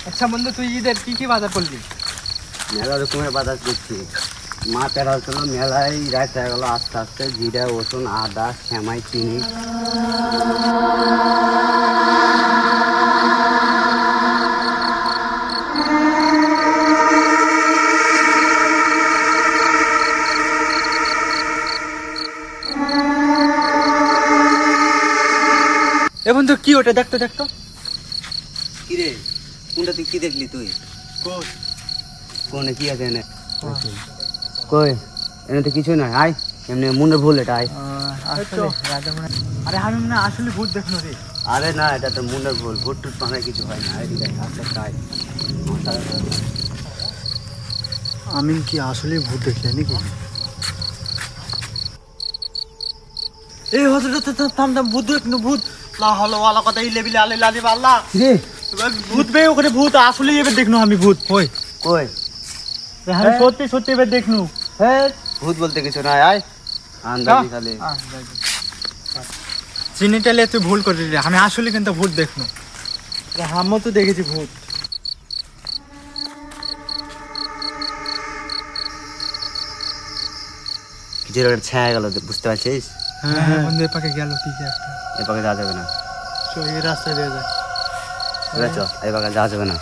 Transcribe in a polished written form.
আচ্ছা বন্ধু, তুই ঈদের কি কি বাজার করলি? মেলা রকমের বাজার করছি। মা পেরা ছিল মেলায় রাত হয়ে গেল আস্তে আস্তে। জিরা, রসুন, আদা, সেমাই, চিনি। এ বন্ধু, কি ওটা? দেখতো দেখতো। কিরে, কোনটা তুই কি দেখলি? তুই কোনে কি আছে এনে? কই, এনে তো কিছু নয়। আয়, এমনি মনে ভুল। এটা আয়। আরে আমি মনে আসলে ভূত দেখলো রে। আরে না, এটা তো মনের ভুল। ভুট টুট মানে কিছু হয় না। এদিকে আস্তে আস্তে আয়। আমি কি আসলে ভূত দেখলে নাকি? এই হজরত থাম থাম, ভূত দেখলো, ভূত। লা হলো ওয়ালা কথা ইলে বিলে আলে লালি আল্লাহ। রে ভূত বে ওখানে ভূত আসলে এবার দেখনু আমি ভূত। কই কই, আমি সত্যি সত্যি এবার দেখনু। হ্যাঁ ভূত বলতে কিছু নাই। আয় আন্দাজি খালি। চিনিটালে তুই ভুল করলি রে, আমি আসলে কিন্তু ভূত দেখনু। আমিও তো দেখেছি ভূত। কিছু একটা ছায়া গেল, বুঝতে পারছিস? হ্যাঁ হ্যাঁ বন্ধু, এ পাকে গেল কি একটা। এ পাকে যাওয়া যাবে না। এই রাস্তায় দিয়ে যায়। বুঝেছ, এই পাকে যাওয়া যাবে না।